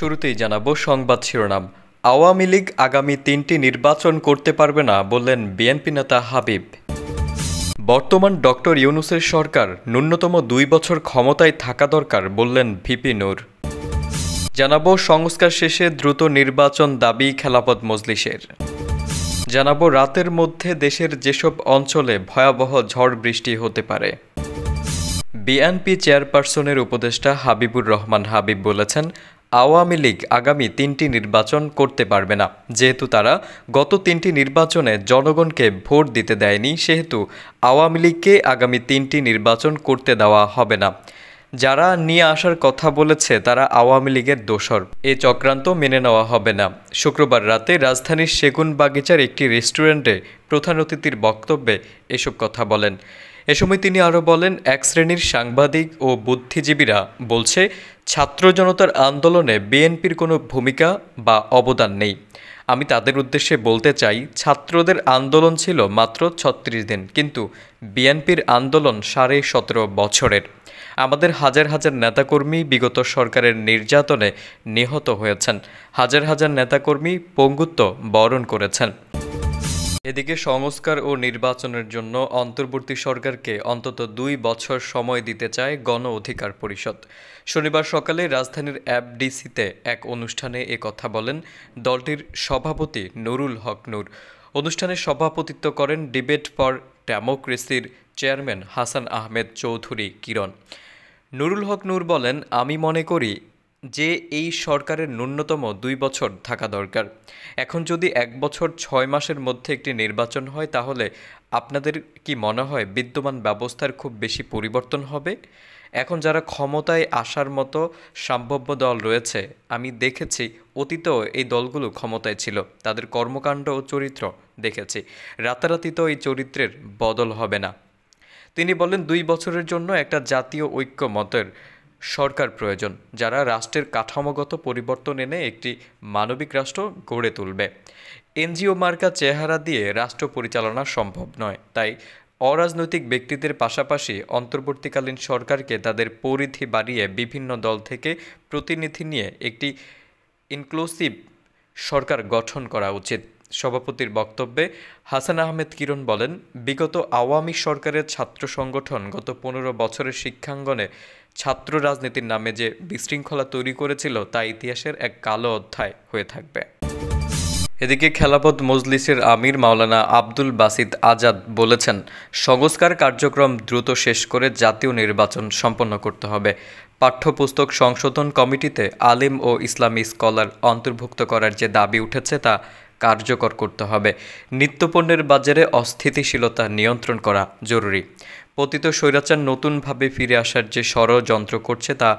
শুরুতেই জানাবো সংবাদ শিরোনাম। আওয়ামী লীগ আগামী ৩টি নির্বাচন করতে পারবে না বললেন বিএনপি নেতা হাবিব। বর্তমান ডক্টর ইউনূসের সরকার ন্যূনতম ২ বছর ক্ষমতায় থাকা দরকার বললেন ভিপি নূর। জানাবো সংস্কার শেষে দ্রুত নির্বাচন দাবি খেলাফত মজলিসের। জানাবো রাতের মধ্যে দেশের যেসব অঞ্চলে ভয়াবহ ঝড় বৃষ্টি হতে পারে। বিএনপি চেয়ারপারসনের উপদেষ্টা হাবিবুর রহমান হাবিব বলেছেন, আওয়ামী লীগ আগামী ৩টি নির্বাচন করতে পারবে না। যেহেতু তারা গত ৩টি নির্বাচনে জনগণকে ভোট দিতে দেয়নি, সেহেতু আওয়ামী লীগকে আগামী ৩টি নির্বাচন করতে দেওয়া হবে না। যারা নিয়ে আসার কথা বলেছে তারা আওয়ামী লীগের দোসর। এ চক্রান্ত মেনে নেওয়া হবে না। শুক্রবার রাতে রাজধানীর সেগুনবাগিচার একটি রেস্টুরেন্টে প্রধান অতিথির বক্তব্যে এসব কথা বলেন। এ সময় তিনি আরও বলেন, এক শ্রেণীর সাংবাদিক ও বুদ্ধিজীবীরা বলছে ছাত্র জনতার আন্দোলনে বিএনপির কোনো ভূমিকা বা অবদান নেই। আমি তাদের উদ্দেশ্যে বলতে চাই, ছাত্রদের আন্দোলন ছিল মাত্র ৩৬ দিন, কিন্তু বিএনপির আন্দোলন ১৭.৫ বছরের। আমাদের হাজার হাজার নেতাকর্মী বিগত সরকারের নির্যাতনে নিহত হয়েছেন। হাজার হাজার নেতাকর্মী পঙ্গুত্ব বরণ করেছেন। এদিকে সংস্কার ও নির্বাচনের জন্য অন্তর্বর্তী সরকারকে অন্তত ২ বছর সময় দিতে চায় গণ অধিকার পরিষদ। শনিবার সকালে রাজধানীর এফডিসিতে এক অনুষ্ঠানে এ কথা বলেন দলটির সভাপতি নুরুল হক নূর। অনুষ্ঠানে সভাপতিত্ব করেন ডিবেট ফর ডেমোক্রেসির চেয়ারম্যান হাসান আহমেদ চৌধুরী কিরণ। নুরুল হক নূর বলেন, আমি মনে করি যে এই সরকারের ন্যূনতম ২ বছর থাকা দরকার। এখন যদি ১ বছর ৬ মাসের মধ্যে একটি নির্বাচন হয়, তাহলে আপনাদের কি মনে হয় বিদ্যমান ব্যবস্থার খুব বেশি পরিবর্তন হবে? এখন যারা ক্ষমতায় আসার মতো সম্ভাব্য দল রয়েছে, আমি দেখেছি অতীতেও এই দলগুলো ক্ষমতায় ছিল, তাদের কর্মকাণ্ড ও চরিত্র দেখেছি। রাতারাতি তো এই চরিত্রের বদল হবে না। তিনি বলেন, ২ বছরের জন্য একটা জাতীয় ঐক্যমতের সরকার প্রয়োজন, যারা রাষ্ট্রের কাঠামোগত পরিবর্তন এনে একটি মানবিক রাষ্ট্র গড়ে তুলবে। এনজিও মার্কা চেহারা দিয়ে রাষ্ট্র পরিচালনা সম্ভব নয়। তাই অরাজনৈতিক ব্যক্তিদের পাশাপাশি অন্তর্বর্তীকালীন সরকারকে তাদের পরিধি বাড়িয়ে বিভিন্ন দল থেকে প্রতিনিধি নিয়ে একটি ইনক্লুসিভ সরকার গঠন করা উচিত। সভাপতির বক্তব্যে হাসান আহমেদ কিরণ বলেন, বিগত আওয়ামী সরকারের ছাত্র সংগঠন গত ১৫ বছরের শিক্ষাঙ্গনে ছাত্র রাজনীতির নামে যে বিশৃঙ্খলা তৈরি করেছিল তা ইতিহাসের এক কালো অধ্যায় হয়ে থাকবে। এদিকে খেলাফত মজলিসের আমির মাওলানা আব্দুল বাসিত আজাদ বলেছেন, সংস্কার কার্যক্রম দ্রুত শেষ করে জাতীয় নির্বাচন সম্পন্ন করতে হবে। পাঠ্যপুস্তক সংশোধন কমিটিতে আলিম ও ইসলামী স্কলার অন্তর্ভুক্ত করার যে দাবি উঠেছে তা কার্যকর করতে হবে। নিত্যপণ্যের বাজারে অস্থিতিশীলতা নিয়ন্ত্রণ করা জরুরি। পতিত স্বৈরাচার নতুনভাবে ফিরে আসার যে ষড়যন্ত্র করছে তা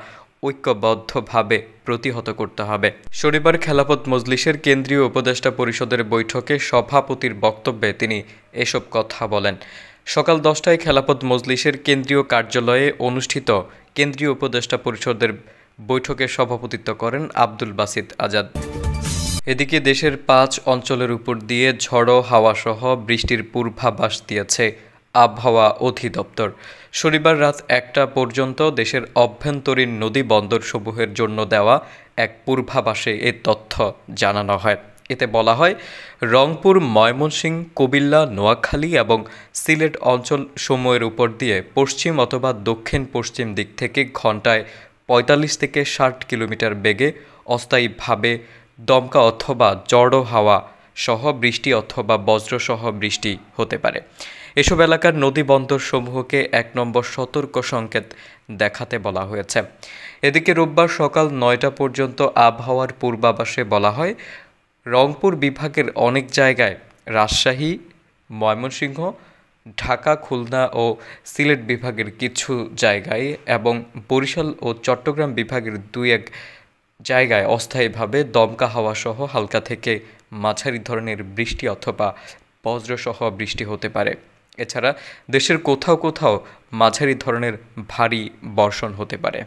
ঐক্যবদ্ধভাবে প্রতিহত করতে হবে। শনিবার খেলাফত মজলিসের কেন্দ্রীয় উপদেষ্টা পরিষদের বৈঠকে সভাপতির বক্তব্যে তিনি এসব কথা বলেন। সকাল 10টায় খেলাফত মজলিসের কেন্দ্রীয় কার্যালয়ে অনুষ্ঠিত কেন্দ্রীয় উপদেষ্টা পরিষদের বৈঠকে সভাপতিত্ব করেন আব্দুল বাসিত আজাদ। এদিকে দেশের ৫ অঞ্চলের উপর দিয়ে ঝড়ো হাওয়াসহ বৃষ্টির পূর্বাভাস দিয়েছে আবহাওয়া অধিদপ্তর। শনিবার রাত ১টা পর্যন্ত দেশের অভ্যন্তরীণ নদী বন্দরসমূহের জন্য দেওয়া এক পূর্বাভাসে এ তথ্য জানানো হয়। এতে বলা হয়, রংপুর, ময়মনসিংহ, কুমিল্লা, নোয়াখালী এবং সিলেট অঞ্চল সমূহের উপর দিয়ে পশ্চিম অথবা দক্ষিণ পশ্চিম দিক থেকে ঘন্টায় ৪৫ থেকে ৬০ কিলোমিটার বেগে অস্থায়ীভাবে দমকা অথবা জড়ো হাওয়া সহ বৃষ্টি অথবা বজ্রসহ বৃষ্টি হতে পারে। এসব এলাকার নদী বন্দরসমূহকে ১ নম্বর সতর্ক সংকেত দেখাতে বলা হয়েছে। এদিকে রোববার সকাল ৯টা পর্যন্ত আবহাওয়ার পূর্বাভাসে বলা হয়, রংপুর বিভাগের অনেক জায়গায়, রাজশাহী, ময়মনসিংহ, ঢাকা, খুলনা ও সিলেট বিভাগের কিছু জায়গায় এবং বরিশাল ও চট্টগ্রাম বিভাগের ২-১ জায়গায় অস্থায়ীভাবে দমকা হাওয়া সহ হালকা থেকে মাঝারি ধরনের বৃষ্টি অথবা বজ্রসহ বৃষ্টি হতে পারে। এছাড়া দেশের কোথাও কোথাও মাঝারি ধরনের ভারী বর্ষণ হতে পারে।